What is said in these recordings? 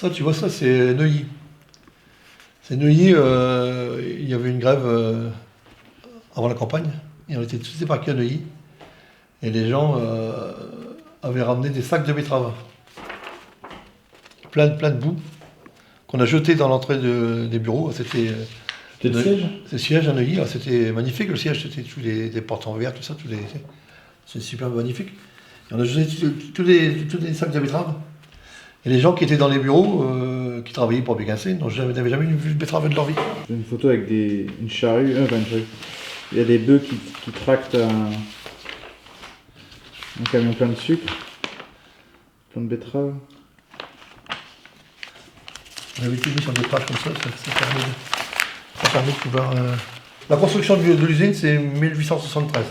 Ça, tu vois, ça, c'est Neuilly. C'est Neuilly, il y avait une grève avant la campagne, et on était tous débarqués à Neuilly, et les gens avaient ramené des sacs de betteraves, plein de boue, qu'on a jeté dans l'entrée des bureaux. C'était le siège? c'est le siège à Neuilly. Alors, c'était magnifique, le siège, c'était tous des portes en verre, tout ça, c'est super magnifique. Et on a jeté tous les sacs de betteraves. Et les gens qui étaient dans les bureaux, qui travaillaient pour Béguincé, n'avaient jamais vu de betterave de leur vie. J'ai une photo avec une charrue, pas une charrue. Il y a des bœufs qui tractent un camion plein de sucre, plein de betteraves. On avait tout mis sur des pages comme ça permet de pouvoir... La construction de l'usine, c'est 1873.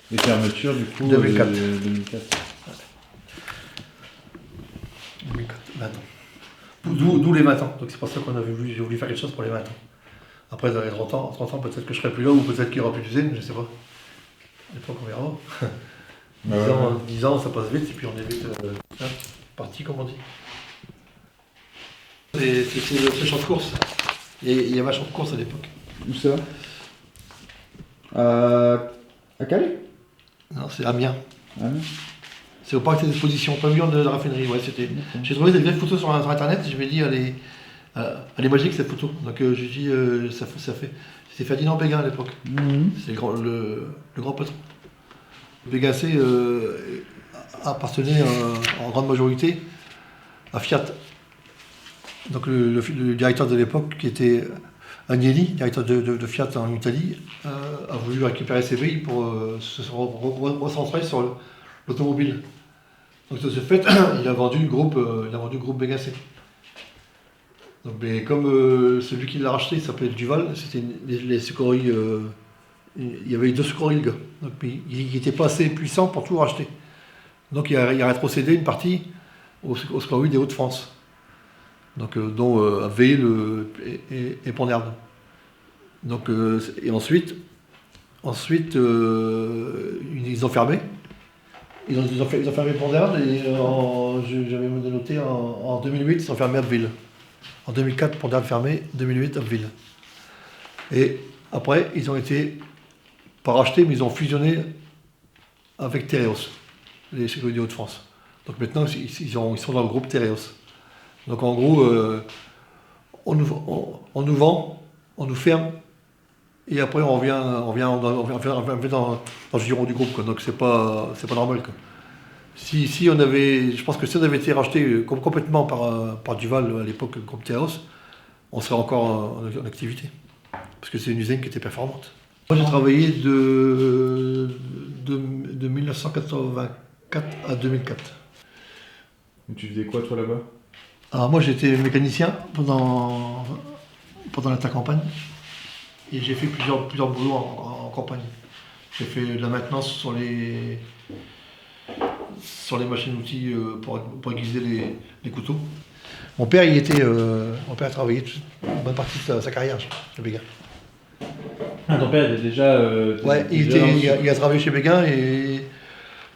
Les fermetures, du coup, 2004. 2004. 2004, 20 ans. D'où les 20 ans. Donc c'est pour ça qu'on j'ai voulu faire quelque chose pour les 20 ans. Après, dans les 30 ans, peut-être que je serai plus là, ou peut-être qu'il n'y aura plus d'usine, je ne sais pas. À l'époque, on verra. 10 ans, ça passe vite, et puis on est vite parti, comme on dit. C'est le champ de course. Il y avait un champ de course à l'époque. Où ça? À Calais? Non, c'est Amiens. Amiens. C'est au parc des expositions, pavillon de la raffinerie. Ouais, c'était. J'ai trouvé des vieilles photos sur internet, je me dis, elle est magique cette photo. Donc j'ai dit, ça fait. C'était Ferdinand Béguin à l'époque. C'est le grand patron. Béguincé appartenait en grande majorité à Fiat. Donc le directeur de l'époque, qui était Agnelli, directeur de Fiat en Italie, a voulu récupérer ses billes pour se recentrer sur l'automobile. Donc de ce fait, il a vendu le groupe Béguincé. Donc, mais comme celui qui l'a racheté, il s'appelait Duval, c'était les sucreries. Il y avait 2 sucreries, le gars. Donc il n'était pas assez puissant pour tout racheter. Donc il a rétrocédé une partie aux sucreries des Hauts-de-France. Donc dont Veil et Pont-d'Herbe. Donc et ensuite ils ont fermé. Ils ont fermé Pont-d'Herbe et j'avais noté en 2008, ils ont fermé Abbeville. En 2004, Pont-d'Herbe fermé, 2008, Abbeville. Et après, ils ont été, pas rachetés, mais ils ont fusionné avec Tereos, les sécurités de Hauts-de-France. Donc maintenant, ils sont dans le groupe Tereos. Donc en gros, on nous vend, on nous ferme, et après on revient dans le giron du groupe, quoi. Donc c'est pas normal, quoi. Je pense que si on avait été racheté complètement par Duval à l'époque, le groupe Tereos, on serait encore en activité. Parce que c'est une usine qui était performante. Moi j'ai travaillé de 1984 à 2004. Et tu faisais quoi toi là-bas? Alors moi j'étais mécanicien pendant l'intercampagne. Et j'ai fait plusieurs boulots en campagne. J'ai fait de la maintenance sur les machines-outils pour aiguiser les couteaux. Mon père a travaillé une bonne partie de sa carrière chez Béguin. Ah, ton père était déjà... Ouais, il a travaillé chez Béguin et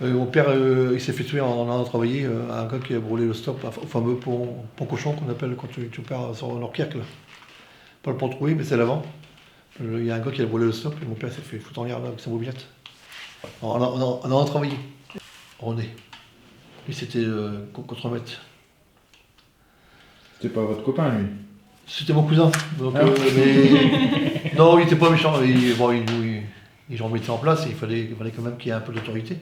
mon père il s'est fait tuer en allant travailler à un gars qui a brûlé le stop, au fameux pont cochon qu'on appelle quand tu pars sur Norquerque. Pas le pont troué, mais c'est l'avant. Il y a un gars qui a brûlé le stop et mon père s'est fait foutre en l'air avec sa mobilette. On a travaillé. René. Lui c'était contre-maître. C'était pas votre copain lui? C'était mon cousin. Donc, mais... Non, il était pas méchant. Il remettait en place et il fallait quand même qu'il y ait un peu d'autorité.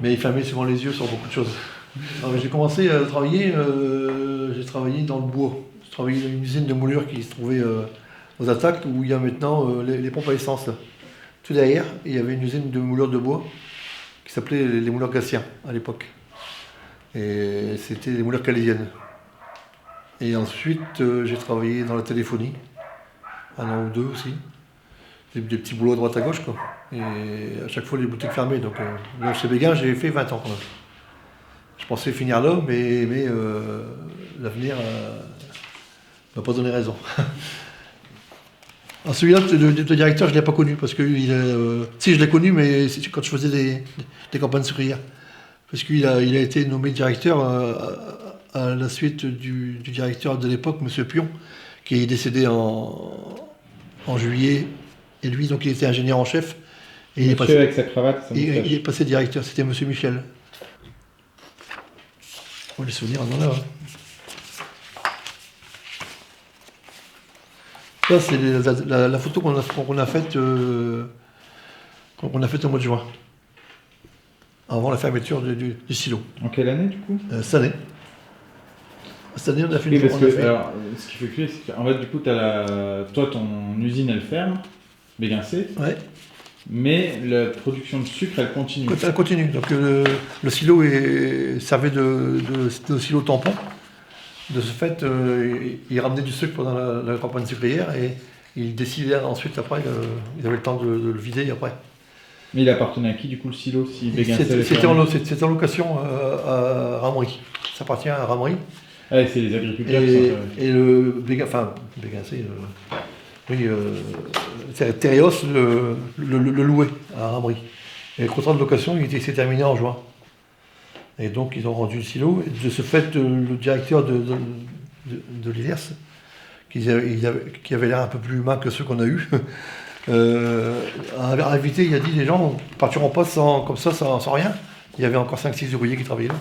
Mais il fermait souvent les yeux sur beaucoup de choses. J'ai commencé à travailler, j'ai travaillé dans le bois. J'ai travaillé dans une usine de moulure qui se trouvait aux Attaques, où il y a maintenant les pompes à essence. Là. Tout derrière, il y avait une usine de moulure de bois qui s'appelait les moulures Gatien à l'époque. Et c'était des moulures calaisiennes. Et ensuite, j'ai travaillé dans la téléphonie, 1 an ou 2 aussi. Des petits boulots à droite à gauche, quoi. Et à chaque fois, les boutiques fermées. Donc, chez Béguin, j'ai fait 20 ans quand même. Je pensais finir là, mais l'avenir m'a pas donné raison. Alors celui-là, de directeur, je ne l'ai pas connu, parce que si, je l'ai connu, mais c'est quand je faisais des campagnes sucrières. Parce qu'il a été nommé directeur à la suite du directeur de l'époque, M. Pion, qui est décédé en juillet. Et lui, donc, il était ingénieur en chef. Et il est passé, avec sa cravate, sa moustache. il est passé directeur. C'était M. Michel. Oh, les souvenirs, on en a. Ça, c'est la photo qu'on a faite au mois de juin, avant la fermeture du silo. En quelle année, du coup? Cette année. Cette année, on a fait Oui, une parce que, alors, ce qui fait cuire, c'est qu'en fait, du coup, toi, ton usine, elle ferme, Béguincé, Ouais. mais la production de sucre, elle continue. Elle continue. Donc le silo servait de silo tampon. De ce fait, il ramenait du sucre pendant la campagne sucrière et il décidait ensuite, après, ils avaient le temps de le vider après. Mais il appartenait à qui, du coup, le silo, si Béguincé avait C'était fermé? en location à Ramery. Ça appartient à Ramery. Ah, c'est les agriculteurs qui sont... Et le Béguincé, oui, Tereos le louait à Ramery. Et le contrat de location, s'est terminé en juin. Et donc, ils ont rendu le silo. Et de ce fait, le directeur de l'IDERS, qui avait l'air un peu plus humain que ceux qu'on a eus, a invité, il a dit, les gens ne partiront pas comme ça, sans rien. Il y avait encore 5-6 ouvriers qui travaillaient là.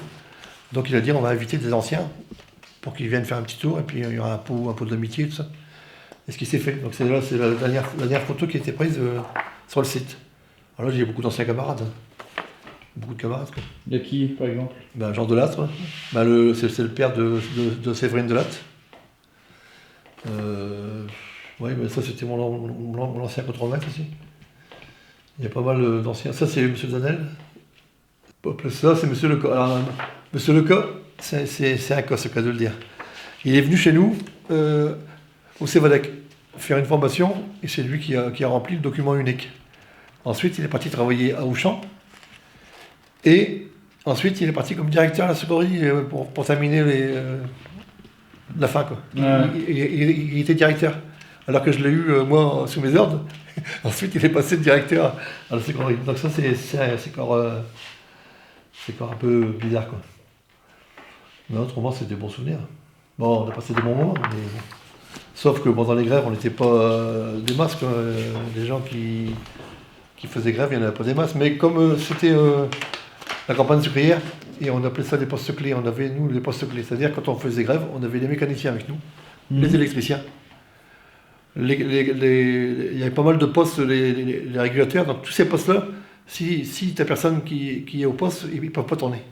Donc, il a dit, on va inviter des anciens pour qu'ils viennent faire un petit tour. Et puis, il y aura un pot d'amitié, tout ça. Et ce qui s'est fait. Donc, c'est la dernière photo qui a été prise sur le site. Alors là, j'ai beaucoup d'anciens camarades. Beaucoup de camarades, quoi. Il y a qui, par exemple? Jean Delattre, c'est le père de Séverine Delattre. Oui, mais ça c'était mon ancien contremaître aussi. Il y a pas mal d'anciens. Ça c'est M. Zanel. Ça c'est M. Leca. Alors, M. Leca, c'est un cas, ce cas de le dire. Il est venu chez nous, au Cévadec, faire une formation, et c'est lui qui a rempli le document unique. Ensuite, il est parti travailler à Auchan. Et ensuite, il est parti comme directeur à la seconderie pour terminer la fin, quoi. Ouais. Il était directeur, alors que je l'ai eu, moi, sous mes ordres. Ensuite, il est passé de directeur à la seconderie. Donc ça, c'est encore un peu bizarre, quoi. Mais autrement, c'est des bons souvenirs. Bon, on a passé des bons moments, mais bon. Sauf que dans les grèves, on n'était pas des masses, quoi. Les gens qui faisaient grève, il n'y en avait pas des masses. Mais comme c'était... la campagne sucrière, et on appelait ça des postes clés. On avait, nous, des postes clés. C'est-à-dire, quand on faisait grève, on avait les mécaniciens avec nous, les électriciens. Il y avait pas mal de postes, les régulateurs. Donc, tous ces postes-là, si tu as personne qui est au poste, ils ne peuvent pas tourner.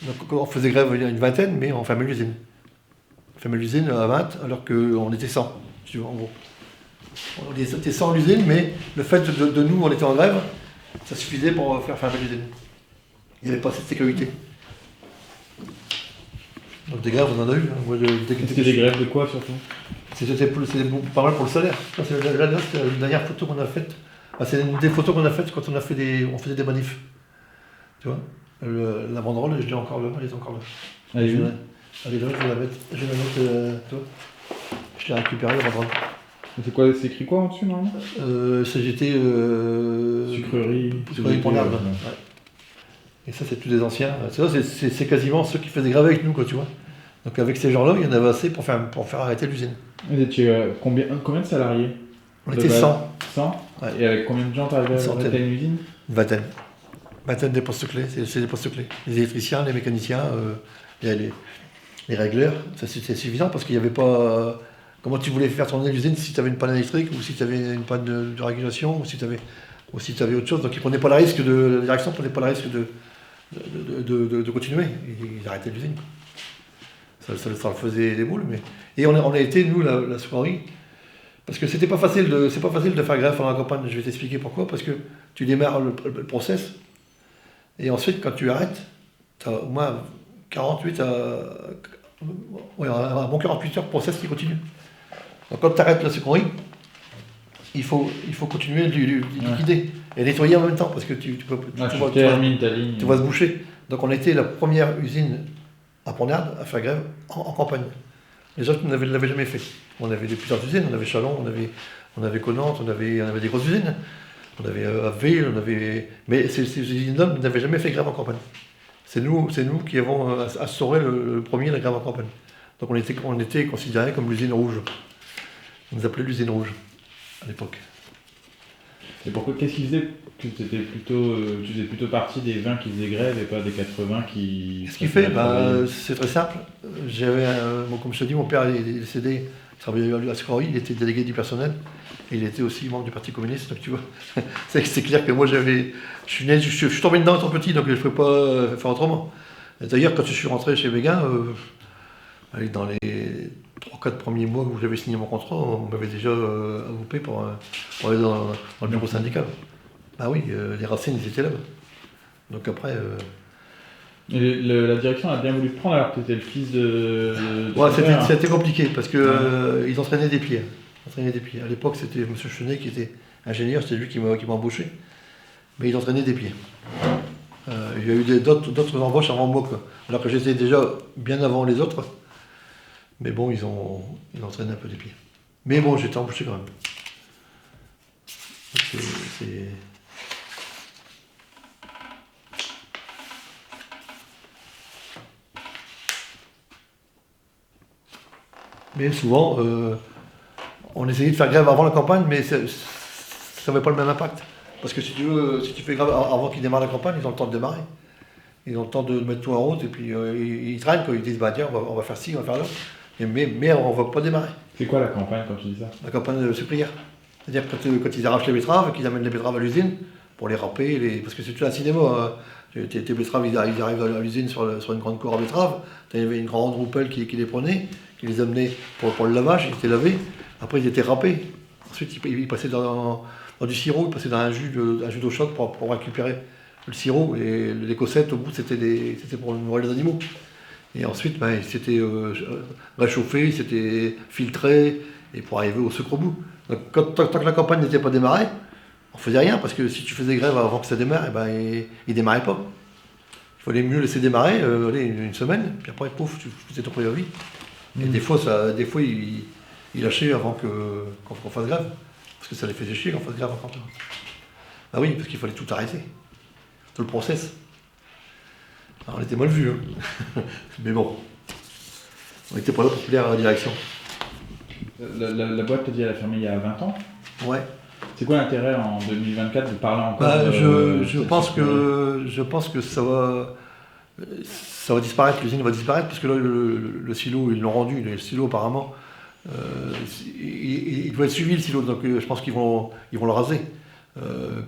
Donc, on faisait grève, il y a une vingtaine, mais on fermait l'usine. On fermait l'usine à 20, alors qu'on était 100, si tu veux, en gros. On était 100 à l'usine, mais le fait de nous, on était en grève, ça suffisait pour faire fermer l'usine. Il n'y avait pas cette sécurité. Donc des grèves, on en a eu. Hein. C'était des grèves de quoi, surtout? C'était pas mal pour le salaire. C'est la dernière photo qu'on a faite. C'est une des photos qu'on a faites quand on faisait des manifs. Tu vois, la banderole, je l'ai encore là, elle est encore là. Allez, là, je vais la mettre, toi. Je l'ai récupéré, la banderole. C'est quoi, c'est écrit quoi en dessus, normalement? CGT... Sucrerie pour l'herbe. Ouais. Et ça, c'est tous des anciens. C'est quasiment ceux qui faisaient grève avec nous, quoi, tu vois. Donc avec ces gens-là, il y en avait assez pour faire arrêter l'usine. Vous étiez combien de salariés? On était 100. 100 Ouais. Et avec combien de gens t'arrivais à arrêter une usine? Une vingtaine. Une vingtaine des postes clés, c'est des postes clés. Les électriciens, les mécaniciens, les régleurs, ça c'était suffisant parce qu'il n'y avait pas... comment tu voulais faire tourner l'usine si tu avais une panne électrique ou si tu avais une panne de régulation ou si tu avais autre chose. Donc ils prenaient pas le risque la direction ne prenait pas le risque de continuer. Ils arrêtaient l'usine. Ça leur faisait des boules. Et on a été, nous, la seconderie, parce que c'est pas facile de faire greffe en campagne. Je vais t'expliquer pourquoi. Parce que tu démarres le process, et ensuite, quand tu arrêtes, tu as au moins 48 un bon 48 heures de process qui continue. Donc quand tu arrêtes la seconderie, il faut continuer de liquider et nettoyer en même temps, parce que tu vas se boucher. Donc on était la première usine à Pont-Nard à faire grève en campagne. Les autres ne l'avaient jamais fait. On avait plusieurs usines, on avait Chalon, on avait Connantre, on avait des grosses usines, on avait AV, mais ces usines-là n'avaient jamais fait grève en campagne. C'est nous qui avons instauré le premier la grève en campagne. Donc on était considéré comme l'usine rouge. On nous appelait l'usine rouge à l'époque. Et pourquoi, qu'est-ce qui faisait que tu faisais plutôt partie des 20 qui faisaient grève et pas des 80 qui... Ce qui fait, c'est très simple. Comme je te dis, mon père est décédé, il travaillait à Scroy, il était délégué du personnel, et il était aussi membre du Parti communiste, donc tu vois. c'est clair que moi je suis tombé dedans étant petit, donc je ne pouvais pas faire autrement. D'ailleurs, quand je suis rentré chez Béguin, dans les 3-4 premiers mois où j'avais signé mon contrat, on m'avait déjà avopé pour aller dans le bureau syndical. Ah oui, les racines, ils étaient là. Donc après... Et la direction a bien voulu te prendre alors que tu étais le fils de ouais, c'était compliqué parce que ils entraînaient des pieds. À l'époque, c'était M. Chenet qui était ingénieur, c'était lui qui m'a embauché. Mais ils entraînaient des pieds. Il y a eu d'autres embauches avant moi, quoi. Alors que j'étais déjà bien avant les autres. Mais bon, ils entraînaient un peu des pieds. Mais bon, j'étais embauché quand même. Mais souvent, on essayait de faire grève avant la campagne, mais ça n'avait pas le même impact. Parce que si tu fais grève avant qu'ils démarrent la campagne, ils ont le temps de démarrer. Ils ont le temps de mettre tout en route, et puis ils traînent, quoi. Ils disent, bah tiens, on va faire ci, on va faire là. Mais on ne va pas démarrer. C'est quoi la campagne quand tu dis ça? La campagne sucrière. C'est-à-dire quand ils arrachent les betteraves, qu'ils amènent les betteraves à l'usine, pour les râper, parce que c'est tout un cinéma. Tes betteraves, ils arrivent à l'usine sur une grande cour à betteraves, il y avait une grande roupelle qui les prenait, qui les amenait pour le lavage, ils étaient lavés, après ils étaient râpés. Ensuite ils passaient dans du sirop, ils passaient dans un jus d'eau chaude pour récupérer le sirop, et les cossettes au bout c'était pour nourrir les animaux. Et ensuite ils s'étaient réchauffés, ils s'étaient filtrés, et pour arriver au sucre au bout. Donc tant que la campagne n'était pas démarrée, on faisait rien, parce que si tu faisais grève avant que ça démarre, il démarrait pas. Il fallait mieux laisser démarrer une semaine, puis après, pouf, tu faisais ton préavis. Et des fois, ils lâchaient avant qu'on fasse grève. Parce que ça les faisait chier qu'on fasse grève en campagne. Ah oui, parce qu'il fallait tout arrêter. Tout le process. Alors on était mal vus, hein. Mais bon. On n'était pas là pour plaire à la direction. La boîte, tu dis, elle a fermé il y a 20 ans? Ouais. C'est quoi l'intérêt en 2024 de parler encore je pense que ça va disparaître, l'usine va disparaître, parce que là, le silo, ils l'ont rendu. Le silo, apparemment, il doit être suivi, le silo, donc je pense qu'ils vont le raser.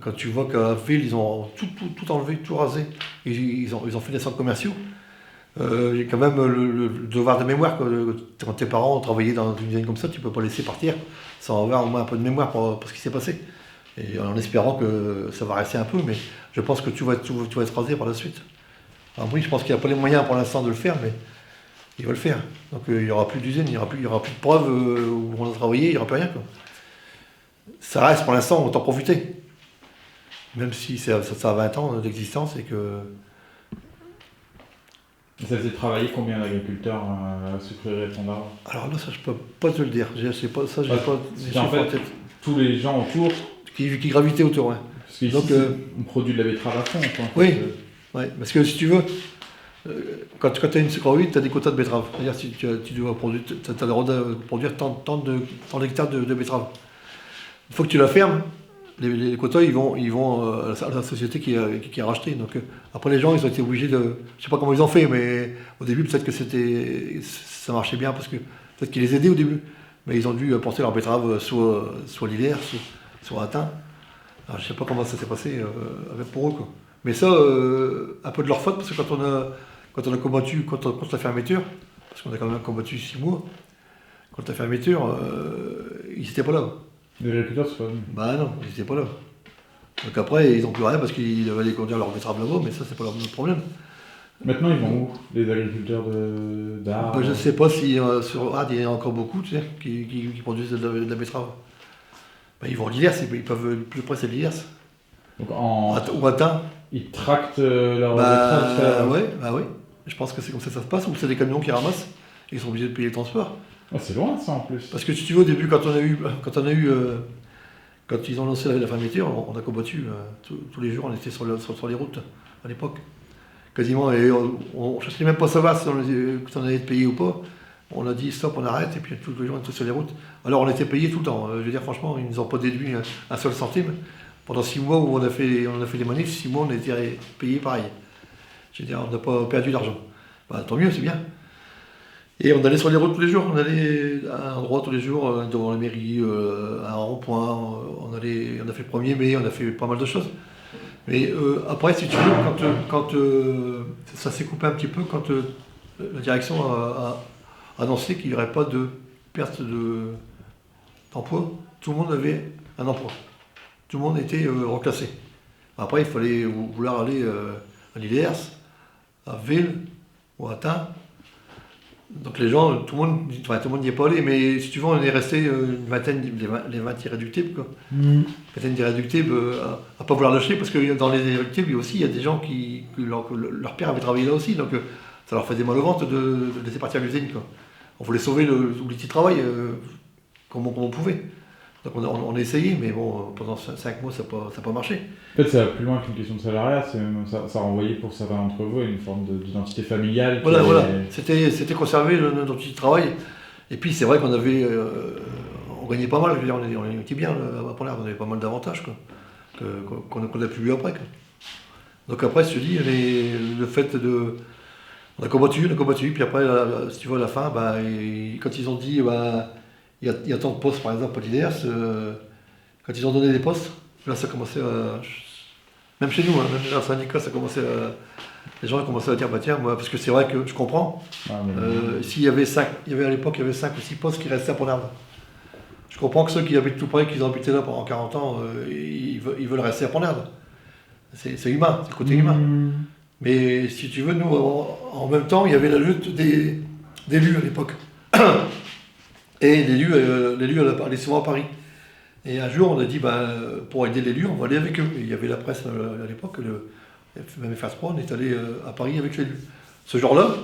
Quand tu vois qu'à Ville, ils ont tout enlevé, tout rasé, ils ont fait des centres commerciaux. Il y a quand même le devoir de mémoire, quoi. Quand tes parents ont travaillé dans une usine comme ça, tu ne peux pas laisser partir sans avoir au moins un peu de mémoire pour ce qui s'est passé. Et en espérant que ça va rester un peu, mais je pense que tu vas être rasé par la suite. Alors oui, je pense qu'il n'y a pas les moyens pour l'instant de le faire, mais il va le faire. Donc il n'y aura plus d'usine, il n'y aura plus de preuves où on a travaillé, il n'y aura plus rien, quoi. Ça reste pour l'instant, autant profiter. Même si ça a 20 ans d'existence et que... Ça faisait travailler combien d'agriculteurs à sucrerie Répondard? Alors là, ça je peux pas te le dire. Je sais pas, ça j'ai pas en fait, tous les gens autour qui gravitaient autour, ouais. Parce qu'ici, donc on produit de la betterave à fond. Oui, ouais, parce que si tu veux, quand tu as une sucrerie, tu as des quotas de betteraves. C'est-à-dire si tu dois produire, tu as le droit de produire tant d'hectares de betteraves. Il faut que tu la fermes. Les quotas, ils vont à la société qui a racheté. Donc après, les gens, ils ont été obligés de... Je sais pas comment ils ont fait, mais au début, peut-être que ça marchait bien, parce que peut-être qu'ils les aidaient au début. Mais ils ont dû porter leur betterave soit l'hiver, soit à thym. Alors je sais pas comment ça s'est passé pour eux, quoi. Mais ça, un peu de leur faute, parce que quand on a combattu contre la fermeture, parce qu'on a quand même combattu 6 mois, contre la fermeture, ils n'étaient pas là. Les agriculteurs, c'est pas venu. Bah non, ils n'étaient pas là. Donc après, ils n'ont plus rien parce qu'ils devaient aller conduire leur betterave là-bas, mais ça, c'est pas leur problème. Maintenant, ils vont où, les agriculteurs d'Arles? Je ne sais pas si sur Arles, il y en a encore beaucoup, tu sais, qui produisent de la betterave. Bah, ils vont à Lillers, ils peuvent le plus près, c'est Lillers. Donc ou à Thym. Ils tractent leur betterave? Oui. Je pense que c'est comme ça que ça se passe, ou c'est des camions qui ramassent, et ils sont obligés de payer le transport. Ah, c'est loin ça en plus. Parce que si tu veux, au début, quand ils ont lancé la fermeture, on a combattu tous les jours, on était sur les routes à l'époque. quasiment, et on ne cherchait même pas à savoir si on allait être payé ou pas. On a dit stop, on arrête, et puis tous les jours on était sur les routes. Alors on était payé tout le temps. Je veux dire, franchement, ils ne nous ont pas déduit un seul centime. Pendant 6 mois où on a fait les manifs, 6 mois on a été payé pareil. Je veux dire, on n'a pas perdu d'argent. Bah, tant mieux, c'est bien. Et on allait sur les routes tous les jours, on allait à un endroit tous les jours, devant la mairie, à un rond-point, on a fait le 1er mai, on a fait pas mal de choses. Mais après, si tu veux, quand ça s'est coupé un petit peu, quand la direction a annoncé qu'il n'y aurait pas de perte d'emploi, tout le monde avait un emploi. Tout le monde était reclassé. Après, il fallait vouloir aller à l'IDERS, à Ville ou à Tain. Donc les gens, tout le monde n'y est pas allé, mais si tu veux, on est resté une vingtaine, les 20 irréductibles, quoi. Une vingtaine d'irréductibles à pas vouloir lâcher, parce que dans les irréductibles, il y a des gens qui leur père avait travaillé là aussi, donc ça leur faisait mal au ventre de laisser partir l'usine, quoi. On voulait sauver l'outil de travail comme on pouvait. Donc on a essayé, mais bon, pendant 5 mois, ça n'a pas marché. En fait, ça va plus loin qu'une question de salariat, ça renvoyait pour certains d'entre vous à une forme d'identité familiale. Voilà. C'était conserver notre outil de travail. Et puis c'est vrai qu'on avait, on gagnait pas mal, je veux dire, on était bien à Pont-l'Arc, on avait pas mal d'avantages qu'on a pu vu après, quoi. Donc après, je te dis, le fait de... On a combattu, puis après, si tu vois, à la fin, quand ils ont dit, il y a tant de postes, par exemple, à l'IDERS, quand ils ont donné des postes, là, ça commençait à... Même chez nous, même dans le syndicat, ça commençait à... Les gens commençaient à dire, tiens, moi, parce que c'est vrai que je comprends, s'il y avait à l'époque, il y avait 5 ou 6 postes qui restaient à Pont-l'Arc. Je comprends que ceux qui habitent tout près, qui ont habité là pendant 40 ans, ils veulent rester à Pont-l'Arc. C'est humain, c'est le côté humain. Mais si tu veux, nous, en même temps, il y avait la lutte des élus à l'époque. Et l'élu allait souvent à Paris. Et un jour, on a dit, pour aider l'élu, on va aller avec eux. Et il y avait la presse à l'époque, même FR Pro, on est allé à Paris avec l'élu. Ce jour-là,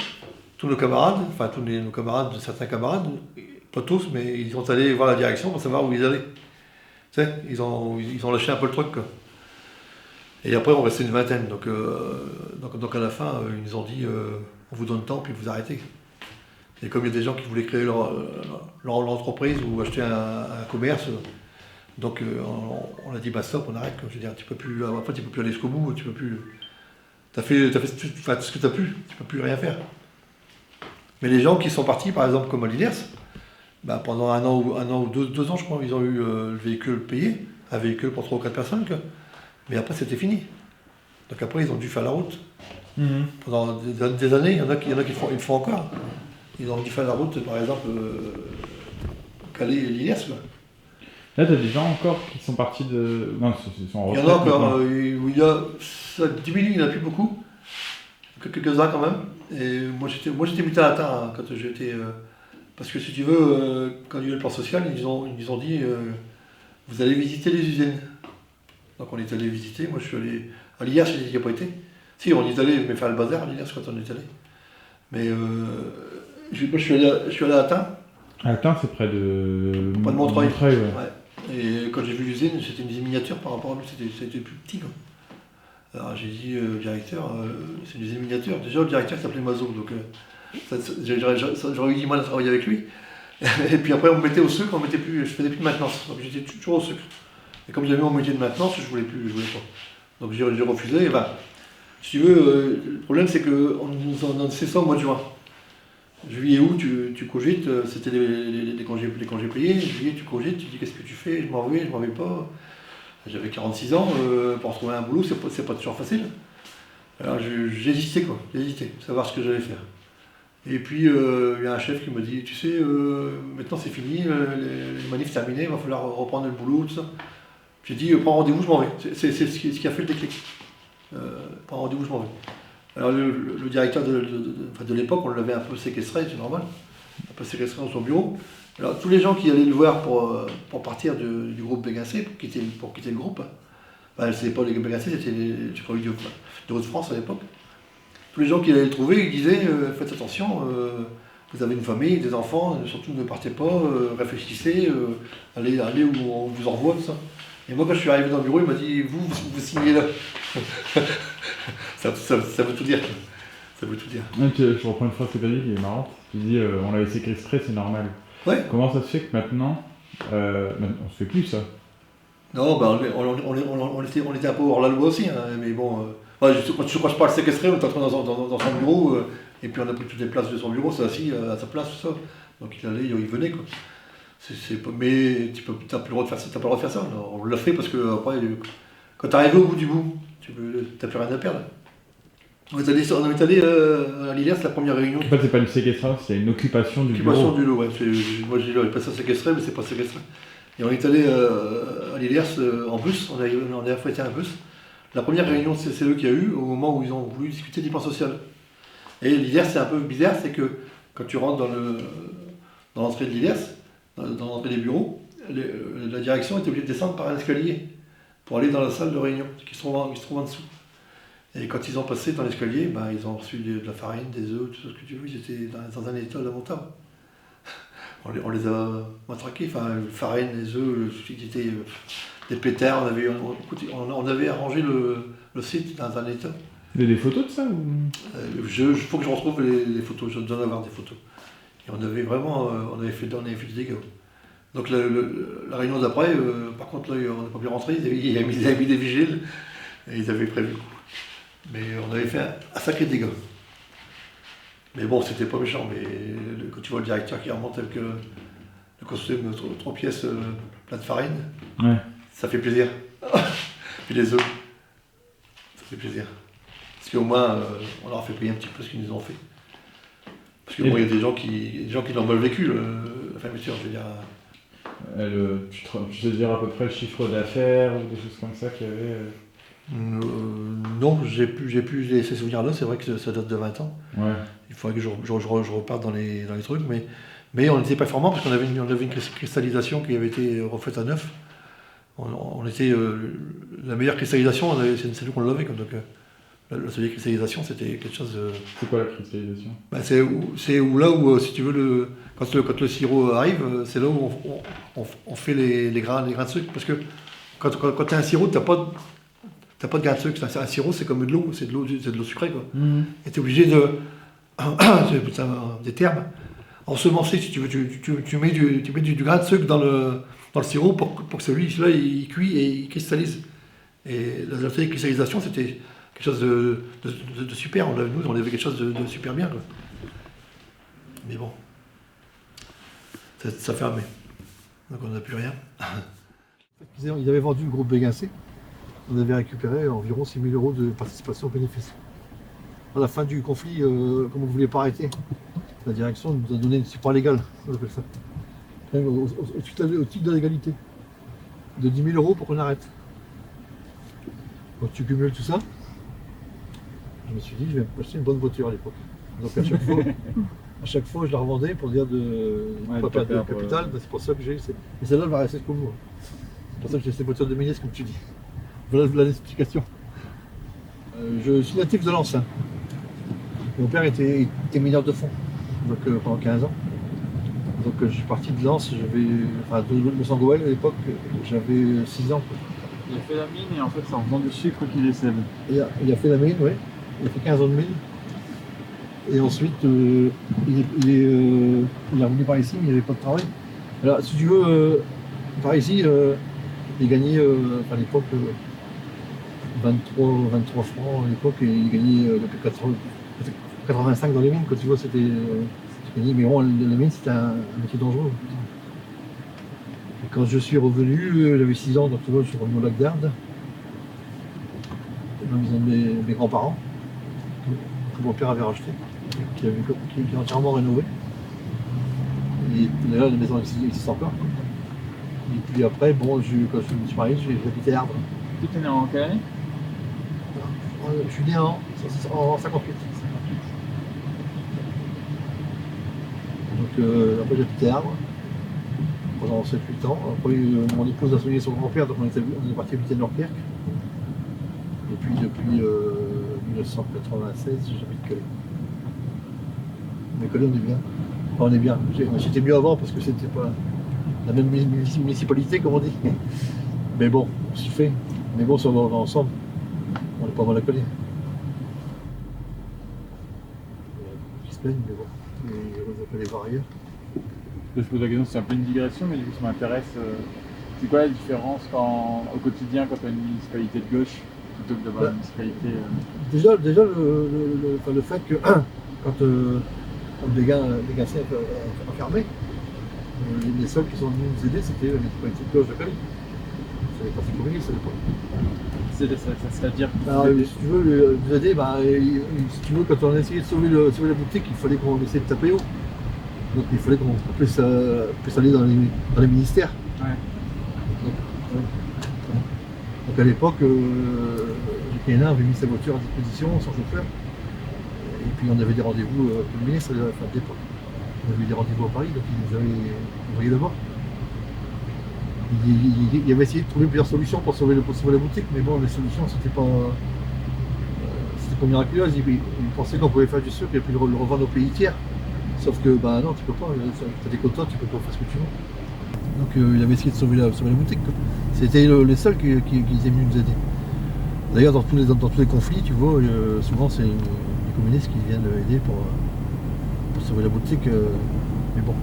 tous nos camarades, certains camarades, pas tous, mais ils sont allés voir la direction pour savoir où ils allaient. Tu sais, ils ont lâché un peu le truc, quoi. Et après, on restait une vingtaine. Donc à la fin, ils nous ont dit, on vous donne le temps, puis vous arrêtez. Et comme il y a des gens qui voulaient créer leur entreprise ou acheter un commerce, donc on a dit stop, on arrête. Je veux dire, tu peux plus aller jusqu'au bout, tu peux plus. T'as fait ce que tu as pu, tu peux plus rien faire. Mais les gens qui sont partis, par exemple comme à l'IDERS, pendant un an ou deux ans, je crois, ils ont eu le véhicule payé, un véhicule pour 3 ou 4 personnes, mais après c'était fini. Donc après ils ont dû faire la route. Pendant des années, il y en a qui le font encore. Ils ont dû faire la route, par exemple, Calais et l'IDERS. Là, tu as des gens encore qui sont partis de... Non, ils sont en retraite. Il y en a encore, ça diminue, il n'y en a plus beaucoup. Quelques-uns quand même. Et moi j'étais muté à Tain quand j'étais... parce que si tu veux, quand il y a eu le plan social, ils nous ont dit vous allez visiter les usines. Donc on est allé visiter, moi je suis allé... À l'IDERS, je n'y ai pas été. Si, on est allé faire le bazar à l'IDERS quand on est allé. Mais moi je suis allé à Tain. À Tain, c'est près de Montreuil. Ouais. Et quand j'ai vu l'usine, c'était une usine miniature par rapport à nous, c'était plus petit, quoi. Alors j'ai dit au directeur, c'est une usine miniature. Déjà le directeur s'appelait Mazot, donc j'aurais eu du mal à travailler avec lui. Et puis après on me mettait au sucre, je faisais plus de maintenance, donc j'étais toujours au sucre. Et comme j'avais mon métier de maintenance, je voulais pas. Donc j'ai refusé. Et si tu veux, le problème c'est qu'on nous en a ça au mois de juin. Juillet, août, tu cogites, c'était les congés payés. Juillet, tu cogites, tu dis qu'est-ce que tu fais, je m'en vais pas. J'avais 46 ans, pour trouver un boulot, c'est pas toujours facile. Alors j'hésitais, savoir ce que j'allais faire. Et puis il y a un chef qui me dit, tu sais, maintenant c'est fini, les manifs terminés, il va falloir reprendre le boulot, tout ça. J'ai dit, prends rendez-vous, je m'en vais. C'est ce qui a fait le déclic. Prends rendez-vous, je m'en vais. Alors le directeur de l'époque, on l'avait un peu séquestré, c'est normal, un peu séquestré dans son bureau. Alors tous les gens qui allaient le voir pour partir du groupe Béguincé, pour quitter le groupe, c'était pas les Béguincé, c'était je crois de Haute-France à l'époque. Tous les gens qui allaient le trouver, ils disaient faites attention, vous avez une famille, des enfants, surtout ne partez pas, réfléchissez, allez où on vous envoie, tout ça. Et moi, quand je suis arrivé dans le bureau, il m'a dit, vous signez là. Ça veut tout dire. Ça veut tout dire. Ouais, je reprends une phrase que tu as dit qui est marrante. Tu dis on l'avait séquestré, c'est normal. Ouais. Comment ça se fait que maintenant, on se fait plus ça? Non, bah, on était un peu hors la loi aussi, hein, mais bon. Ouais, quand je parle séquestré, on est entré dans son bureau, et puis on a pris toutes les places de son bureau, c'est assis à sa place, tout ça. Donc il allait, il venait, quoi. Mais tu n'as plus le droit de faire ça. T'as pas le droit de faire ça. Alors, on l'a fait parce que après, quand tu arrives au bout du bout, tu n'as plus rien à perdre. On est allé à l'ILERS, la première réunion. En fait, c'est pas une séquestration, c'est une occupation du bureau. Occupation du lot, ouais. Moi, j'ai pas ça séquestré, mais c'est pas séquestré. Et on est allé à l'ILERS en bus, on a affrété un bus. La première réunion de CCE qu'il y a eu, au moment où ils ont voulu discuter du plan social. Et l'ILERS, c'est un peu bizarre, c'est que quand tu rentres dans l'entrée de l'ILERS, dans l'entrée des bureaux, la direction était obligée de descendre par un escalier pour aller dans la salle de réunion, qui se trouve en dessous. Et quand ils ont passé dans l'escalier, ben, ils ont reçu de la farine, des œufs, tout ce que tu veux, ils étaient dans un état lamentable. On les a matraqués, enfin, farine, les œufs, des pétards, on avait arrangé le site dans un état. Il y a des photos de ça ou... Il faut que je retrouve les photos, je dois en avoir des photos. Et on avait vraiment, on avait fait des dégâts. Donc la réunion d'après, par contre, là, on n'a pas pu rentrer, ils avaient mis des vigiles, et ils avaient prévu le coup. Mais on avait fait un sacré dégât. Mais bon, c'était pas méchant, mais quand tu vois le directeur qui remonte avec le costume 3 pièces plein de farine, ouais. Ça fait plaisir. Puis les œufs, ça fait plaisir. Parce qu'au moins, on leur a fait payer un petit peu ce qu'ils nous ont fait. Parce que bon, il y a des gens qui l'ont mal vécu, la fermeture, je veux dire. Tu sais dire à peu près le chiffre d'affaires ou des choses comme ça qu'il y avait non, j'ai plus ces souvenirs-là, c'est vrai que ça date de 20 ans. Ouais. Il faudrait que je reparte dans les trucs, mais on était performants parce qu'on avait une cristallisation qui avait été refaite à neuf. On était la meilleure cristallisation, c'est nous qu'on l'avait. Donc l'atelier cristallisation, c'était quelque chose de... C'est quoi la cristallisation? Ben, c'est là où, si tu veux, quand le sirop arrive, c'est là où on fait les grains de sucre. Parce que quand tu as un sirop, tu n'as pas de grains de sucre. Un sirop, c'est comme de l'eau, c'est de l'eau sucrée, quoi. Mmh. Et tu es obligé de... c'est des termes. Ensemencer, si tu veux, tu mets du grain de sucre dans le sirop pour que celui-là, il cuit et il cristallise. Et l'atelier de cristallisation, c'était quelque chose de super. Nous, on avait quelque chose de super bien, quoi. Mais bon, ça fermait. Donc on n'a plus rien. Ils avaient vendu le groupe Béguincé. On avait récupéré environ 6 000 € de participation aux bénéfices. À la fin du conflit, comme on ne voulait pas arrêter, la direction nous a donné une support légal, on appelle ça. Au titre de l'égalité. De 10 000 € pour qu'on arrête. Donc tu cumules tout ça. Je me suis dit, je vais m'acheter une bonne voiture à l'époque. Donc à chaque fois, je la revendais pour dire de ne pas perdre de capital. C'est pour ça que j'ai. Et celle-là, elle va rester comme moi. C'est pour ça que j'ai cette voiture de ministre, comme tu dis. Voilà l'explication. Je suis natif de Lens. Hein. Mon père était mineur de fond, donc pendant 15 ans. Donc je suis parti de Lens, de Sangoël à l'époque, j'avais 6 ans. Quoi. Il a fait la mine et en fait c'est en faisant du sucre qu'il décède. Il a fait la mine, oui. Il a fait 15 ans de mine. Et ensuite, il est revenu par ici, mais il n'y avait pas de travail. Alors, si tu veux, par ici, il gagnait à l'époque 23 francs à l'époque, et il gagnait 85 dans les mines. Quand tu vois, c'était gagné. Mais bon, la mine, c'était un métier dangereux. Et quand je suis revenu, j'avais 6 ans, donc tu vois, je suis revenu au lac d'Arde, dans la maison de mes grands-parents, que mon père avait racheté, qui est entièrement rénové. Et d'ailleurs, la maison existe encore. Et puis après, bon, quand je me suis marié, j'habitais à Ardres. Tu es né en quelle année? Je suis né en 58. Donc après j'habitais à Ardres pendant 7-8 ans. Après mon épouse a soigné son grand-père, donc on est parti habiter à Norquerque. Et puis depuis 1996, j'habite Calais. Mais Calais, on est bien. Enfin, on est bien. J'étais mieux avant parce que c'était pas la même municipalité, comme on dit. Mais bon, on s'y fait. Mais bon, si on va ensemble, on n'est pas mal accolés. Ils se plaignent, mais bon, ils les voir ailleurs. Je pose la question, c'est un peu une digression, mais du coup ça m'intéresse. C'est quoi la différence au quotidien quand tu as une municipalité de gauche plutôt que d'avoir une municipalité... Déjà le fait que quand les gars s'est enfermés, les seuls qui sont venus nous aider, c'était la municipalité de gauche de Calais. C'est les partis communistes à l'époque. C'est-à-dire si tu veux nous aider, si tu veux, quand on a essayé de sauver la boutique, il fallait qu'on essaie de taper haut. Donc il fallait qu'on puisse aller dans les ministères. Ouais. Donc à l'époque, GKNA avait mis sa voiture à disposition, son chauffeur. Et puis on avait des rendez-vous avec le ministre de l'époque. On avait eu des rendez-vous à Paris, donc ils nous avaient envoyé là-bas. Il avait essayé de trouver plusieurs solutions pour sauver la boutique, mais bon, les solutions c'était pas miraculeux. Il pensait qu'on pouvait faire du sucre et puis le revendre au pays tiers. Sauf que non, tu peux pas, tu as des quotas, tu peux pas faire ce que tu veux. Donc il avait essayé de sauver la boutique. C'était les seuls qui étaient venus nous aider. D'ailleurs dans tous les conflits, tu vois, souvent c'est les communistes qui viennent aider pour sauver la boutique. Mais bon.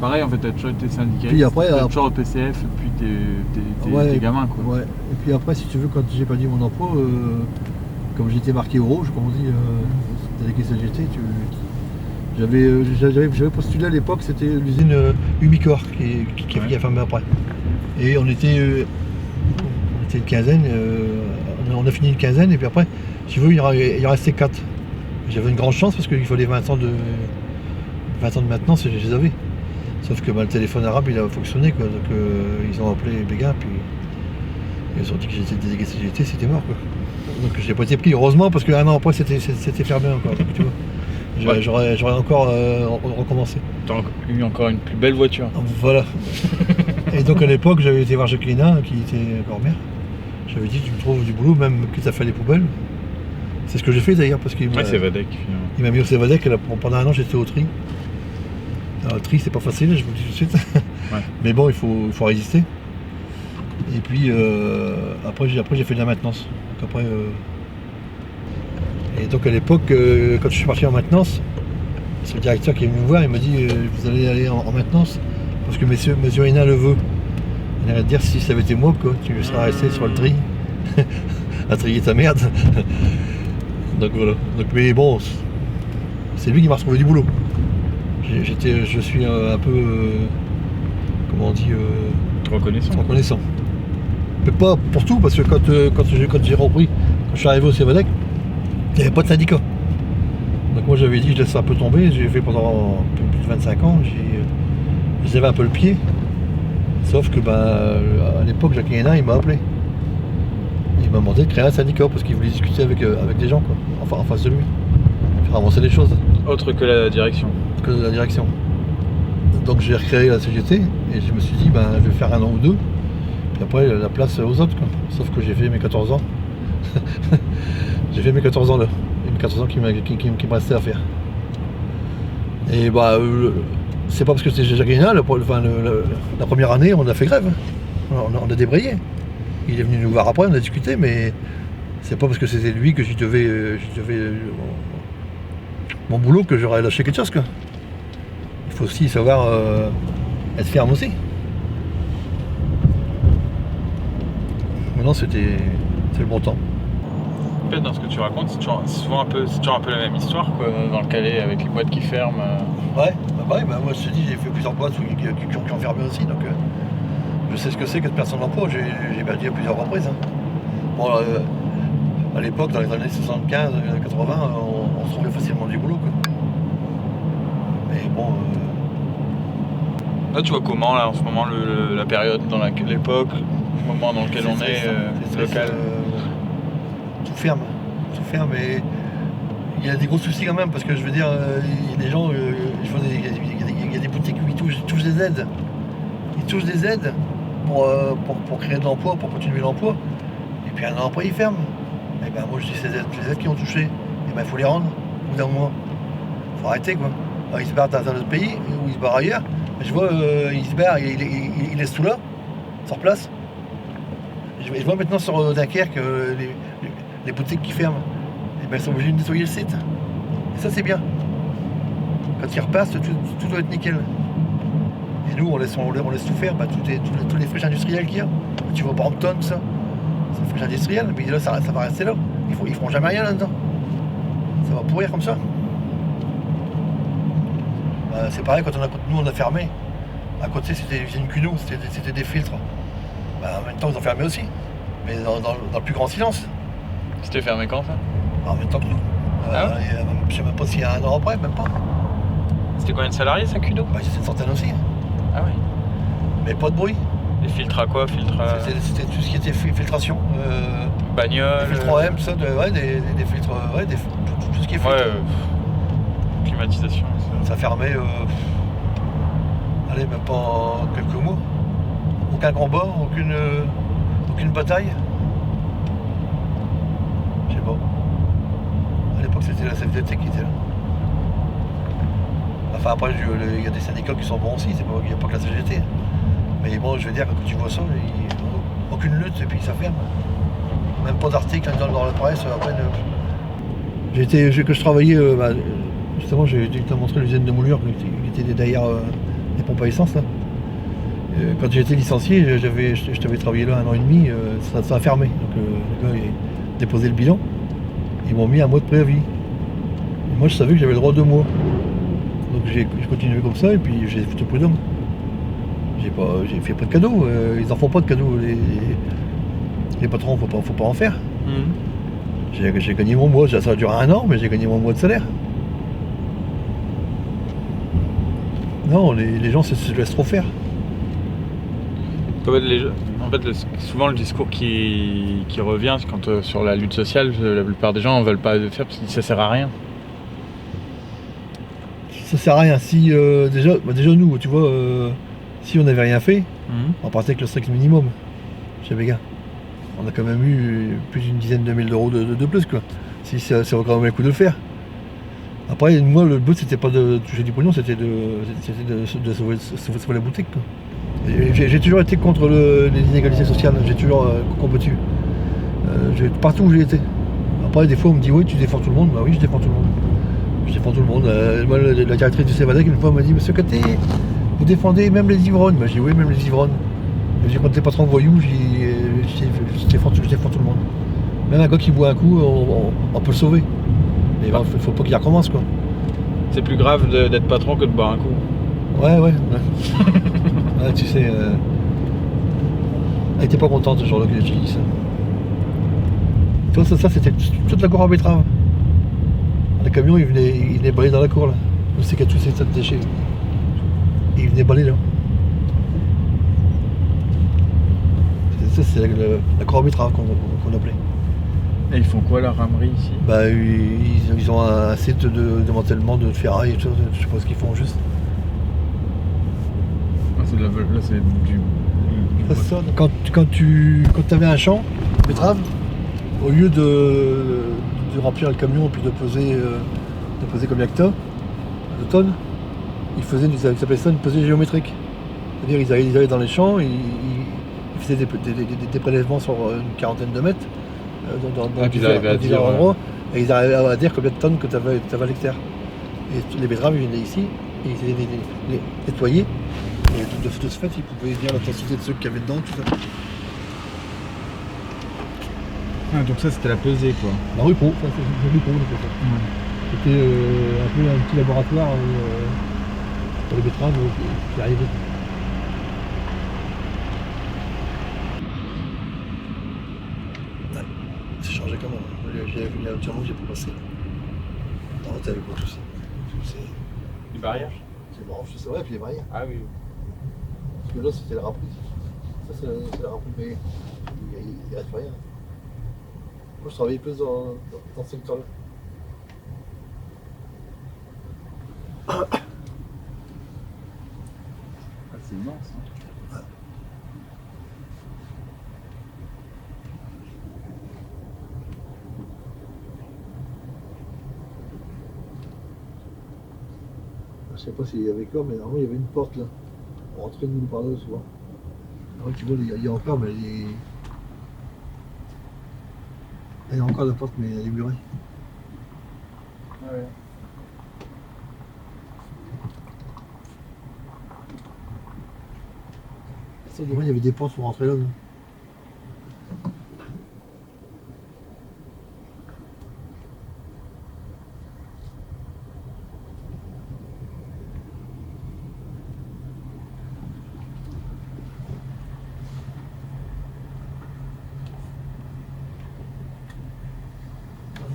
Pareil, en fait, tu as toujours été syndicaliste, puis après, toujours au PCF depuis tes gamins, quoi. Ouais. Et puis après, si tu veux, quand j'ai perdu mon emploi, comme j'étais marqué au rouge, comme on dit, délégué CGT, j'avais postulé à l'époque, c'était l'usine Umicore qui a fermé après. Et on était une quinzaine, on a fini une quinzaine, et puis après, si tu veux, il en restait 4. J'avais une grande chance parce qu'il fallait 20 ans de maintenance, et je les avais. Sauf que le téléphone arabe il a fonctionné, quoi. Donc ils ont appelé Béguin, puis ils ont dit que j'étais délégué CGT, c'était mort, quoi. Donc je n'ai pas été pris, heureusement, parce qu'un an après c'était fermé encore, donc, tu vois. J'aurais encore recommencé. Tu as eu encore une plus belle voiture. Voilà. Et donc à l'époque j'avais été voir Jacques Léna, qui était encore maire. J'avais dit tu me trouves du boulot, même que tu as fait les poubelles. C'est ce que j'ai fait d'ailleurs, parce qu'il c'est Vadec finalement. Il m'a mis au Cévadec, et pendant un an j'étais au tri. Alors, le tri c'est pas facile, je vous le dis tout de suite. Ouais. Mais bon, il faut résister. Et puis après j'ai fait de la maintenance. Donc, après, Et donc à l'époque, quand je suis parti en maintenance, c'est le directeur qui est venu me voir, il m'a dit vous allez aller en maintenance parce que monsieur Hénin le veut. Il allait te dire si ça avait été moi, quoi, tu serais resté sur le tri, à trier ta merde. Donc voilà. Donc, mais bon, c'est lui qui m'a retrouvé du boulot. Je suis un peu, comment on dit, reconnaissant. Mais pas pour tout, parce que quand j'ai repris, quand je suis arrivé au Cévadec, il n'y avait pas de syndicat. Donc moi j'avais dit je laisse un peu tomber, j'ai fait pendant plus de 25 ans, j'avais un peu le pied. Sauf que à l'époque Jacques Hénin il m'a appelé. Il m'a demandé de créer un syndicat parce qu'il voulait discuter avec des gens, quoi, enfin en face de lui. Faire avancer les choses. Autre que la direction. Donc j'ai recréé la CGT et je me suis dit je vais faire un an ou deux. Puis après la place aux autres, quoi. Sauf que j'ai fait mes 14 ans. J'ai fait mes 14 ans là. Et mes 14 ans qui me restaient à faire. Et c'est pas parce que c'était Jacques Hénin, la première année on a fait grève. On a débrayé. Il est venu nous voir après, on a discuté, mais c'est pas parce que c'était lui que j'y devais mon boulot que j'aurais lâché quelque chose, quoi. Il faut aussi savoir être ferme aussi. Maintenant c'est le bon temps. En fait, dans ce que tu racontes, c'est toujours un peu la même histoire, quoi, dans le Calais, avec les boîtes qui ferment. Ouais, moi je te dis, j'ai fait plusieurs boîtes qui ont fermé aussi, donc je sais ce que c'est que de perdre son emploi, j'ai perdu à plusieurs reprises. Hein. Bon, à l'époque, dans les années 75, 80, on se trouvait facilement du boulot, quoi. Mais bon... Là, tu vois comment, là, en ce moment, la période dans l'époque, le moment dans lequel on est local tout ferme et il y a des gros soucis quand même parce que je veux dire, il y a des gens, il y a des boutiques qui touchent des aides. Ils touchent des aides pour créer de l'emploi, pour continuer l'emploi. Et puis un an après ils ferment. Et moi je dis les aides qui ont touché, et il faut les rendre au bout d'un mois. Faut arrêter, quoi. Alors, ils se barrent dans un autre pays ou ils se barrent ailleurs. Je vois, ils se barrent, ils laissent tout là, sur place. Je vois maintenant sur Dunkerque les boutiques qui ferment. Et ben, ils sont obligés de nettoyer le site. Et ça, c'est bien. Quand ils repassent, tout doit être nickel. Et nous, on laisse tout faire, tous les friches industrielles qu'il y a. Tu vois Brampton, tout ça. C'est une friche industrielle, mais là, ça va rester là. Ils feront jamais rien là-dedans. Ça va pourrir comme ça. C'est pareil quand nous on a fermé. À côté, c'était l'usine Cuno, c'était des filtres. En même temps, ils ont fermé aussi. Mais dans le plus grand silence. C'était fermé quand ça? En même temps que nous. Ah ouais. Je sais même pas s'il y a un an après, même pas. C'était combien de salariés ça, Cuno? C'était une centaine aussi. Ah ouais. Mais pas de bruit. Les filtres à quoi? C'était tout ce qui était filtration. Bagnole. Des filtres OM, tout ça, des filtres. Tout ce qui est filtre. Climatisation. Ça fermait. Allez, même pas en quelques mois. Aucun combat, aucune bataille. Je sais pas. À l'époque, c'était la CFDT qui était là. Enfin, après, il y a des syndicats qui sont bons aussi, il n'y a pas que la CGT. Mais bon, je veux dire, quand tu vois ça, aucune lutte et puis ça ferme. Même pas d'article dans la presse. Après, que je travaillais, justement, j'ai te montré l'usine de moulure qui était derrière les pompes à essence. Là. Quand j'ai été licencié, je t'avais travaillé là 1 an et demi, ça a fermé. Donc le gars a déposé le bilan. Ils m'ont mis 1 mois de préavis. Et moi, je savais que j'avais le droit à 2 mois. Donc j'ai continué comme ça et puis j'ai foutu le prud'homme. J'ai fait pas de cadeaux, ils en font pas de cadeaux. Les patrons, faut pas en faire. J'ai gagné mon mois, ça a duré 1 an, mais j'ai gagné mon mois de salaire. Non, les gens se laissent trop faire. En fait, souvent le discours qui revient, c'est quand sur la lutte sociale, la plupart des gens ne veulent pas le faire parce que ça sert à rien. Ça sert à rien. Si déjà nous, tu vois, si on n'avait rien fait, on partait avec le strict minimum chez Vega. On a quand même eu plus d'une dizaine de mille d'euros de plus, quoi. Si ça vaut quand même le coup de le faire. Après, moi, le but, c'était pas de toucher du pognon, c'était de sauver la boutique, quoi. J'ai toujours été contre les inégalités sociales, j'ai toujours combattu. Partout où j'ai été. Après, des fois, on me dit, oui, tu défends tout le monde. Bah oui, je défends tout le monde. Je défends tout le monde. Moi, la directrice du Cévadec, une fois, m'a dit, monsieur Caté, vous défendez même les ivrognes. Bah, j'ai dit, oui, même les ivrognes. Je dis, quand t'es patron voyou, je défends tout le monde. Même un gars qui boit un coup, on peut le sauver. Mais il faut pas qu'il recommence, quoi. C'est plus grave d'être patron que de boire un coup. Ouais. Ouais, tu sais, elle était pas contente ce jour-là que j'ai dit ça. Tu vois, ça c'était toute la cour à betterave. Le camion, il venait balayer dans la cour, là. On sait qu'il y a tous ces tas de déchets. Et il venait balayer là. Ça, c'est la cour à betterave qu'on appelait. Et ils font quoi la ramerie ici? Bah, ils ont un site de démantèlement de ferraille et tout, je sais pas ce qu'ils font juste. Là, c'est du ça, quand tu avais un champ de betterave, au lieu de remplir le camion et puis de peser comme l'hectare, de tonnes, ils s'appelait ça une pesée géométrique. C'est-à-dire ils allaient dans les champs, ils faisaient des prélèvements sur une quarantaine de mètres dans divers endroits, et ils arrivaient à dire combien de tonnes que tu avais à l'hectare. Et les betteraves, ils venaient ici, et ils essayaient de les nettoyer. Et de ce fait, ils pouvaient dire l'intensité de ceux qu'il y avait dedans, tout ça. Ah, donc ça, c'était la pesée, quoi. La Rupo, ça c'est le Rupo, on appelait ça. C'était un peu un petit laboratoire pour les betteraves qui arrivaient. Ouais, c'est changé quand même. J'ai vu un petit moment que j'ai pas passé. Non, t'avais quoi tout ça. Les barrières? C'est marrant, c'est vrai, puis les barrières. Ah oui. Parce que là, c'était la reprise. Ça, c'est la reprise, mais il reste rien. Moi, je travaillais plus dans ce secteur-là. Ah, c'est immense. Hein. Je sais pas s'il y avait quoi, mais normalement, il y avait une porte là. On rentrait de nulle part là souvent. Alors, tu vois, il y a encore, mais Il y a encore la porte, mais elle est murée. Ah ouais. Ça, devant, il y avait des portes pour rentrer là. Non.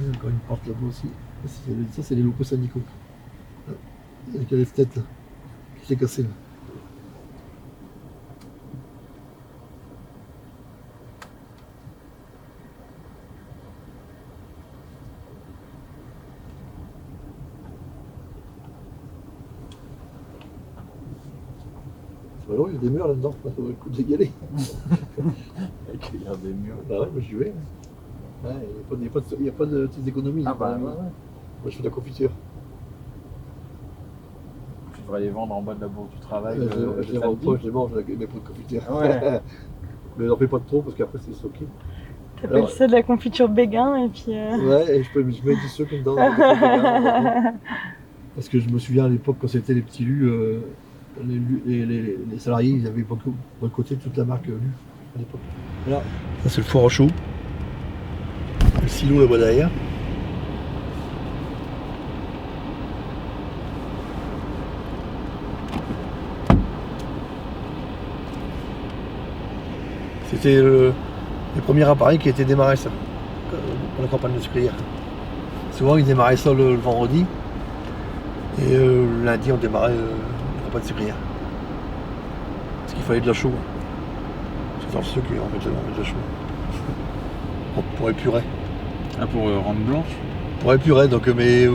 Il y a encore une porte là-bas aussi. Ça, c'est les locaux syndicaux. Avec la tête là, qui s'est cassée là. C'est vrai, il y a des murs là-dedans, ça vaut le coup de y aller. Avec des murs. Bah ouais, moi j'y vais. Ouais, il n'y a pas de petites économies. Ah bah ouais. Moi je fais de la confiture. Tu devrais les vendre en bas de la bourse du travail. Je les vends pas, je les mange avec mes pots de confiture. Ouais. Mais j'en fais pas trop parce qu'après c'est stocké. T'appelles Alors, ça de la confiture béguin et puis... Ouais, et je mets du sucre dedans. Parce que je me souviens à l'époque quand c'était les petits lus, les salariés ils avaient boycotté toute la marque Lu à l'époque. Voilà. Ça c'est le four à chaud. Le silo là-bas derrière. C'était le premier appareil qui a été démarré ça, pour la campagne de sucrière. Souvent ils démarraient ça le vendredi et le lundi on démarrait la campagne de sucrière. Parce qu'il fallait de la chaux. C'est dans le sucre on met de la chaux. Pour épurer. Ah, pour rendre blanche. Pour épurer, donc mais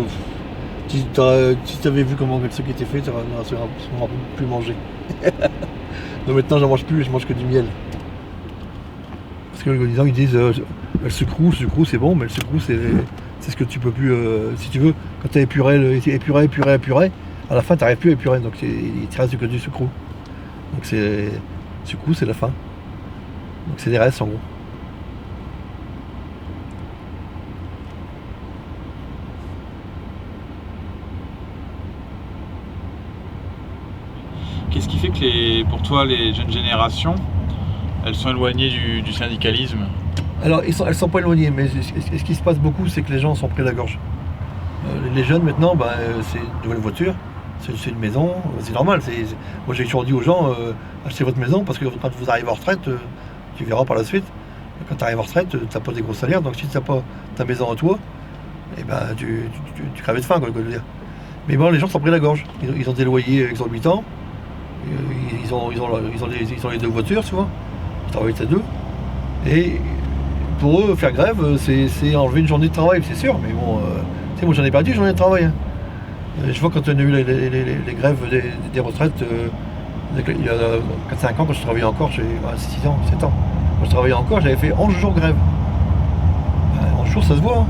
si tu avais vu comment le sucre était fait, tu n'aurais plus mangé. Donc maintenant j'en mange plus, je mange que du miel. Parce que les gens ils disent le sucrou c'est bon, mais le sucrou c'est ce que tu peux plus, si tu veux, quand tu as épuré, à la fin tu n'arrives plus à épurer, donc il te reste que du sucrou. Donc sucrou c'est la fin. Donc c'est des restes en gros. Qu'est-ce qui fait que pour toi les jeunes générations, elles sont éloignées du syndicalisme? Alors elles sont pas éloignées, mais ce qui se passe beaucoup c'est que les gens sont pris la gorge. Les jeunes maintenant, c'est une nouvelle voiture, c'est une maison, c'est normal. Moi j'ai toujours dit aux gens, achetez votre maison parce que quand vous arrivez en retraite, tu verras par la suite, quand tu arrives en retraite, tu n'as pas des gros salaires, donc si tu n'as pas ta maison à toi, eh ben, tu crèves de faim, quoi, je veux dire. Mais bon, les gens sont pris la gorge, ils ont des loyers exorbitants, ils ont les deux voitures souvent, ils travaillent à deux, et pour eux faire grève c'est enlever une journée de travail, c'est sûr, mais bon, tu sais, moi j'en ai perdu une journée de travail. Hein. Je vois quand on a eu les grèves des retraites, il y a 4-5 ans quand je travaillais encore, j'ai 6 ans, 7 ans, quand je travaillais encore, j'avais fait 11 jours de grève. 11 jours ça se voit. Hein.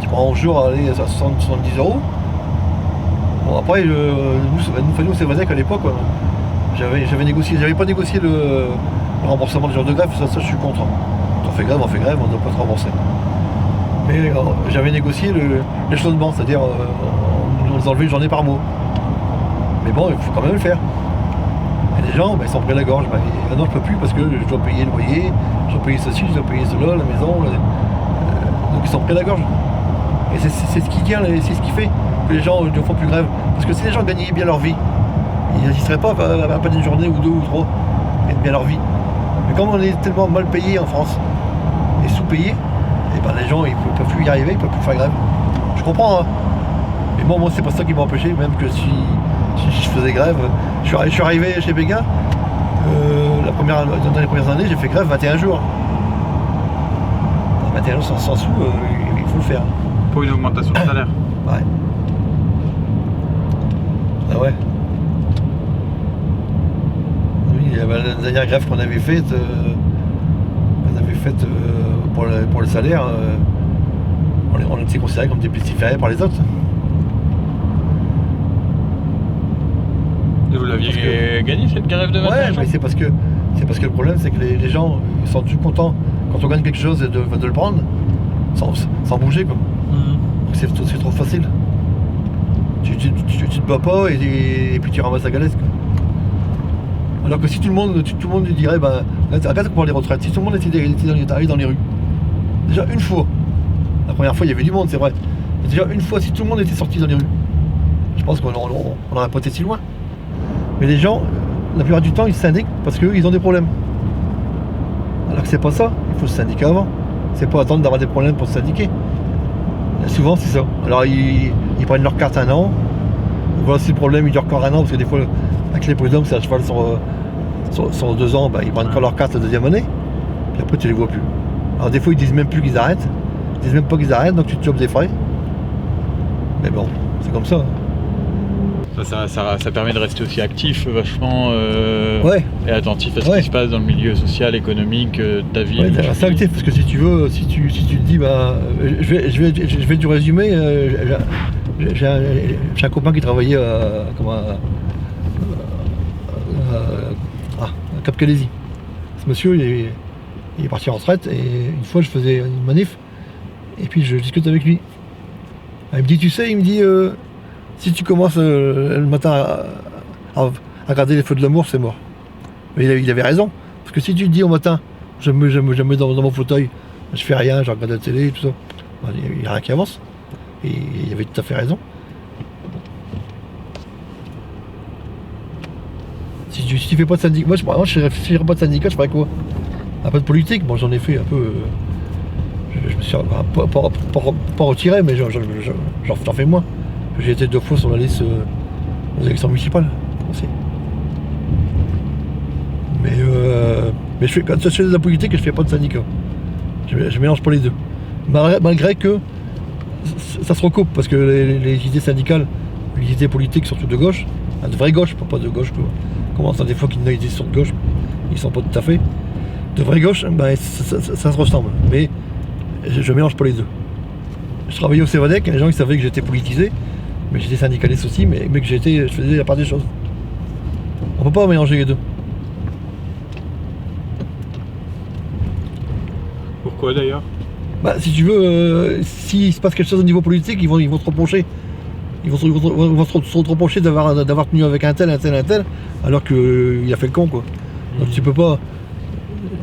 Tu prends 11 jours à aller à 70 €. Bon après, nous c'est vrai qu'à l'époque, j'avais négocié, j'avais pas négocié le remboursement des jours de grève, ça je suis contre. On fait grève, on ne doit pas se rembourser. Mais j'avais négocié l'échelonnement, c'est-à-dire on nous enlevait une journée par mois. Mais bon, il faut quand même le faire. Et les gens, ils sont pris à la gorge. Non, je peux plus parce que je dois payer le loyer, je dois payer ceci, je dois payer cela, la maison. Donc ils sont pris à la gorge. Et c'est ce qui tient, c'est ce qui fait que les gens ne font plus grève. Parce que si les gens gagnaient bien leur vie, ils n'hésiteraient pas à pas d'une journée ou deux ou trois, gagner bien leur vie. Mais comme on est tellement mal payé en France et sous-payé, et ben les gens ils ne peuvent plus y arriver, ils ne peuvent plus faire grève. Je comprends, hein. Mais bon, moi c'est pas ça qui m'a empêché, même que si je faisais grève. Je suis arrivé chez Béguin, dans les premières années, j'ai fait grève 21 jours. 21 jours sans sous, il faut le faire. Pour une augmentation de salaire. Ouais. Ah ouais. Oui, la dernière grève qu'on avait faite, pour le salaire, on était considérés comme des pestiférés par les autres. Et vous l'aviez gagné cette grève de 21 Ouais, jours? mais c'est parce que le problème c'est que les gens ils sont plus contents quand on gagne quelque chose, de le prendre sans bouger, quoi. C'est trop facile. Tu te bats pas et puis tu ramasses la galette, quoi. Alors que si tout le monde dirait, bah, regarde pour les retraites, si tout le monde était allé dans les rues, déjà une fois, la première fois il y avait du monde, c'est vrai, mais déjà une fois, si tout le monde était sorti dans les rues, je pense qu'on n'aurait pas été si loin. Mais les gens, la plupart du temps, ils se syndiquent parce qu'ils ont des problèmes. Alors que c'est pas ça, il faut se syndiquer avant. C'est pas attendre d'avoir des problèmes pour se syndiquer. Souvent c'est ça. Alors ils prennent leur carte un an, voilà, si le problème il dure encore un an, parce que des fois avec les prud'hommes c'est à cheval sur 2 ans, bah, ils prennent encore leur carte la deuxième année, puis après tu les vois plus. Alors des fois ils disent même plus qu'ils arrêtent, ils disent même pas qu'ils arrêtent, donc tu te chopes des frais. Mais bon, c'est comme ça. Ça permet de rester aussi actif, vachement et attentif à ce qui se passe dans le milieu social, économique de ta vie. Ouais, c'est actif, parce que si tu veux, si tu te dis, bah, je vais du résumé, j'ai un copain qui travaillait à Cap-Calaisis. Ce monsieur, il est parti en retraite, et une fois je faisais une manif, et puis je discute avec lui. Il me dit, tu sais, si tu commences le matin à regarder les feux de l'amour, c'est mort. Mais il avait raison. Parce que si tu te dis au matin, je me mets dans mon fauteuil, je fais rien, je regarde la télé, tout ça, ben, il n'y a rien qui avance. Et il avait tout à fait raison. Si tu fais pas de syndicat, moi je ne ferais pas de syndicat, je ferais quoi? Un peu de politique, bon j'en ai fait un peu. Je me suis pas retiré, mais j'en fais moins. J'ai été 2 fois sur la liste aux élections municipales aussi. Mais quand je fais de la politique, je fais pas de syndicat. Je mélange pas les deux. Malgré que ça se recoupe, parce que les idées syndicales, les idées politiques, surtout de gauche, de vraie gauche, pas de gauche, comment ça, des fois qu'ils ont des idées sur de gauche, ils sont pas tout à fait. De vraie gauche, ben, ça se ressemble. Mais je mélange pas les deux. Je travaillais au Cévadec, les gens ils savaient que j'étais politisé, mais j'étais syndicaliste aussi, mais que je faisais la part des choses. On peut pas mélanger les deux. Pourquoi d'ailleurs? Bah, si tu veux, s'il se passe quelque chose au niveau politique, ils vont te reprocher. Ils vont se reprocher d'avoir tenu avec un tel, alors qu'il a fait le con, quoi. Donc tu peux pas.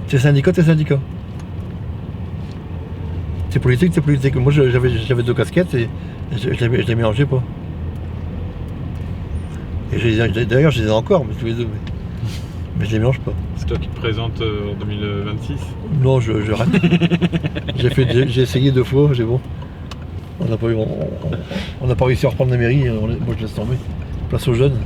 T'es syndicat. C'est politique. Moi j'avais 2 casquettes et je les mélangeais pas. Et d'ailleurs je les ai encore, mais tous les deux. Mais je les mélange pas. C'est toi qui te présentes en 2026? Non, je rate. J'ai essayé 2 fois, j'ai bon. On n'a pas réussi à reprendre la mairie, moi je laisse tomber. Place aux jeunes.